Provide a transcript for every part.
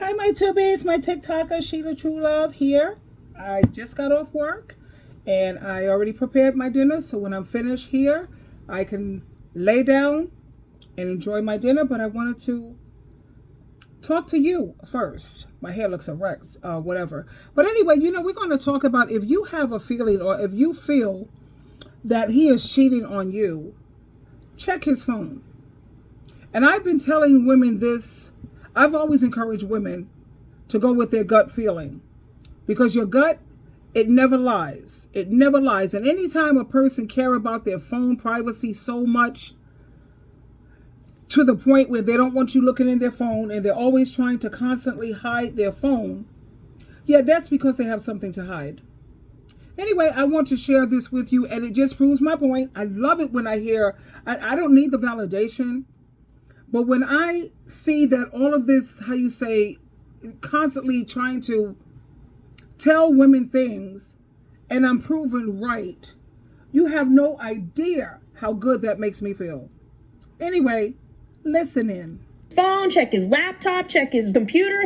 Hi, my tubies, my TikToker, SheilaTruelove here. I just got off work and I already prepared my dinner. So when I'm finished here, I can lay down and enjoy my dinner. But I wanted to talk to you first. My hair looks erect, whatever. But anyway, we're going to talk about if you have a feeling or if you feel that he is cheating on you, check his phone. And I've been telling women this. I've always encouraged women to go with their gut feeling, because your gut, it never lies. It never lies. And anytime a person care about their phone privacy so much to the point where they don't want you looking in their phone and they're always trying to constantly hide their phone, yeah, that's because they have something to hide. Anyway, I want to share this with you, and it just proves my point. I love it when I hear, I don't need the validation, but when I see that all of this, how you say, constantly trying to tell women things and I'm proven right, you have no idea how good that makes me feel. Anyway, listen in. Phone, check his laptop, check his computer.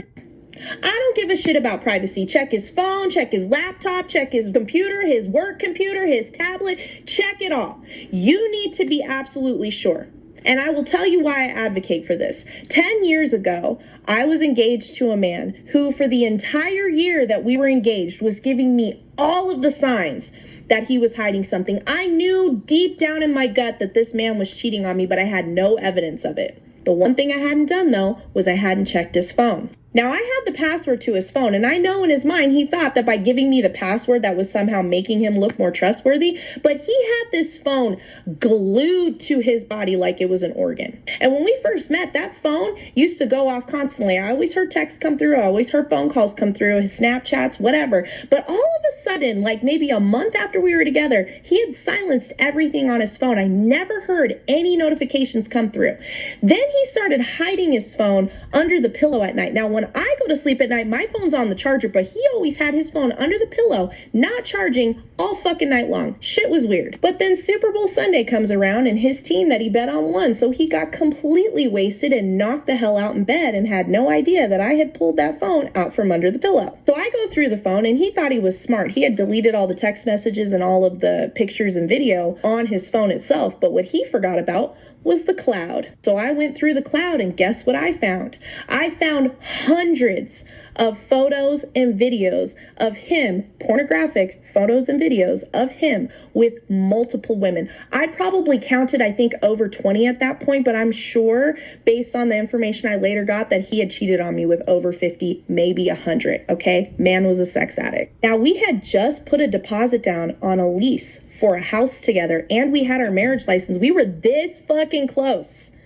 I don't give a shit about privacy. Check his phone, check his laptop, check his computer, his work computer, his tablet, check it all. You need to be absolutely sure. And I will tell you why I advocate for this. 10 years ago, I was engaged to a man who, for the entire year that we were engaged, was giving me all of the signs that he was hiding something. I knew deep down in my gut that this man was cheating on me, but I had no evidence of it. The one thing I hadn't done, though, was I hadn't checked his phone. Now, I had the password to his phone, and I know in his mind he thought that by giving me the password that was somehow making him look more trustworthy, but he had this phone glued to his body like it was an organ. And when we first met, that phone used to go off constantly. I always heard texts come through. I always heard phone calls come through, his Snapchats, whatever. But all of a sudden, like maybe a month after we were together, he had silenced everything on his phone. I never heard any notifications come through. Then he started hiding his phone under the pillow at night. Now, when I go to sleep at night, my phone's on the charger, but he always had his phone under the pillow, not charging all fucking night long. Shit was weird. But then Super Bowl Sunday comes around and his team that he bet on won, so he got completely wasted and knocked the hell out in bed and had no idea that I had pulled that phone out from under the pillow. So I go through the phone and he thought he was smart. He had deleted all the text messages and all of the pictures and video on his phone itself, but what he forgot about was the cloud. So I went through the cloud and guess what I found? I found hundreds of photos and videos of him, pornographic photos and videos of him with multiple women. I probably counted, I think, over 20 at that point, but I'm sure based on the information I later got that he had cheated on me with over 50, maybe 100, okay? Man was a sex addict. Now, we had just put a deposit down on a lease for a house together, and we had our marriage license. We were this fucking close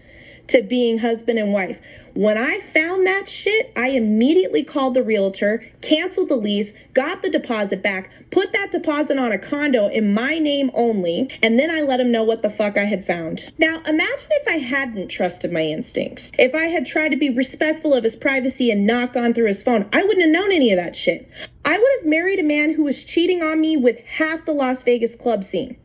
to being husband and wife. When I found that shit, I immediately called the realtor, canceled the lease, got the deposit back, put that deposit on a condo in my name only, and then I let him know what the fuck I had found. Now, imagine if I hadn't trusted my instincts. If I had tried to be respectful of his privacy and not gone through his phone, I wouldn't have known any of that shit. I would have married a man who was cheating on me with half the Las Vegas club scene.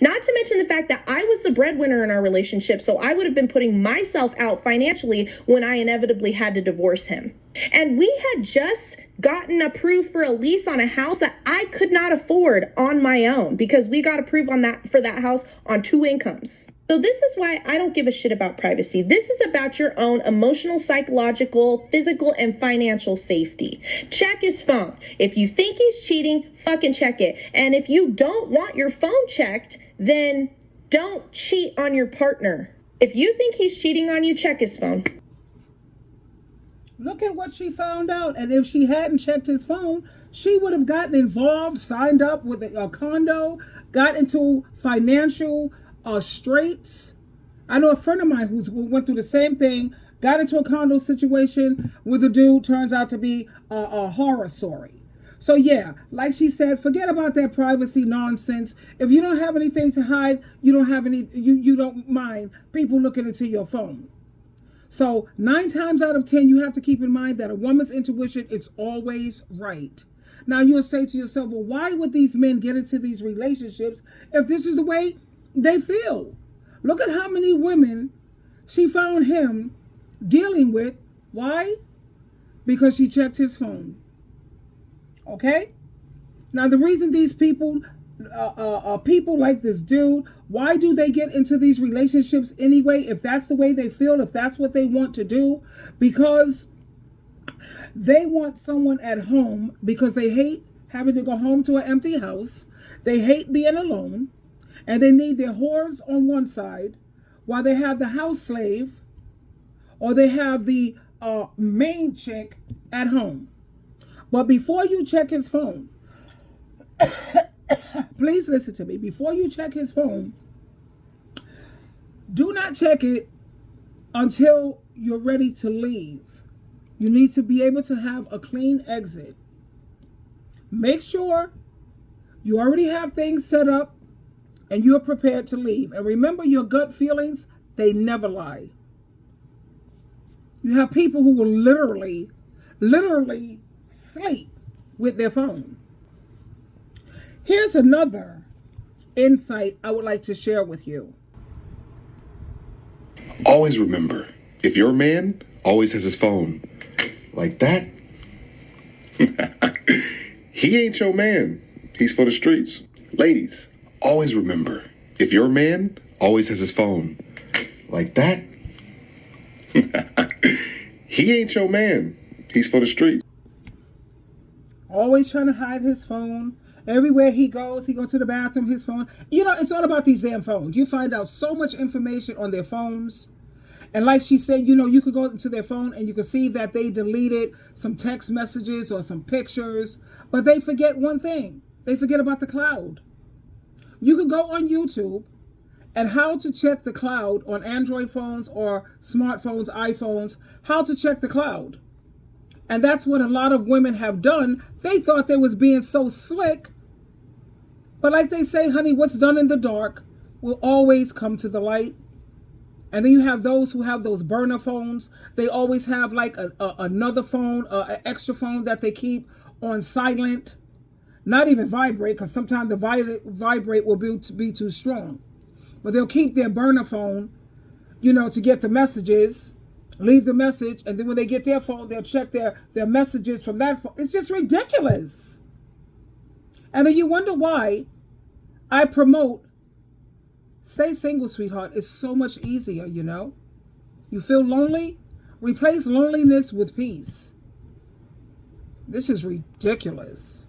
Not to mention the fact that I was the breadwinner in our relationship, so I would have been putting myself out financially when I inevitably had to divorce him. And we had just gotten approved for a lease on a house that I could not afford on my own because we got approved on that for that house on 2 incomes. So this is why I don't give a shit about privacy. This is about your own emotional, psychological, physical, and financial safety. Check his phone. If you think he's cheating, fucking check it. And if you don't want your phone checked, then don't cheat on your partner. If you think he's cheating on you, check his phone. Look at what she found out. And if she hadn't checked his phone, she would have gotten involved, signed up with a condo, got into financial straits. I know a friend of mine who went through the same thing, got into a condo situation with a dude, turns out to be a horror story. So yeah, like she said, forget about that privacy nonsense. If you don't have anything to hide, you don't mind people looking into your phone. So 9 times out of 10, you have to keep in mind that a woman's intuition, it's always right. Now you'll say to yourself, well, why would these men get into these relationships if this is the way they feel? Look at how many women she found him dealing with. Why? because she checked his phone. Okay? Now, the reason these people like this dude, why do they get into these relationships anyway? If that's the way they feel, if that's what they want to do, because they want someone at home, because they hate having to go home to an empty house. They hate being alone, and they need their whores on one side while they have the house slave, or they have the main chick at home. But before you check his phone, please listen to me. Before you check his phone, do not check it until you're ready to leave. You need to be able to have a clean exit. Make sure you already have things set up and you're prepared to leave. And remember, your gut feelings, they never lie. You have people who will literally sleep with their phone. Here's another insight I would like to share with you. Always remember, if your man always has his phone like that, he ain't your man. He's for the streets. Ladies, always remember, if your man always has his phone like that, he ain't your man. He's for the streets. Always trying to hide his phone. Everywhere he goes to the bathroom, his phone. You know, it's all about these damn phones. You find out so much information on their phones. And like she said, you know, you could go into their phone and you can see that they deleted some text messages or some pictures. But they forget one thing. They forget about the cloud. You could go on YouTube and how to check the cloud on Android phones or smartphones, iPhones, how to check the cloud. And that's what a lot of women have done. They thought they was being so slick. But like they say, honey, what's done in the dark will always come to the light. And then you have those who have those burner phones. They always have like another phone, an extra phone that they keep on silent. Not even vibrate, because sometimes the vibrate will be too strong. But they'll keep their burner phone, you know, to get the messages, leave the message, and then when they get their phone, they'll check their messages from that phone. It's just ridiculous. And then you wonder why I promote stay single, sweetheart. It's so much easier, you know. You feel lonely? Replace loneliness with peace. This is ridiculous.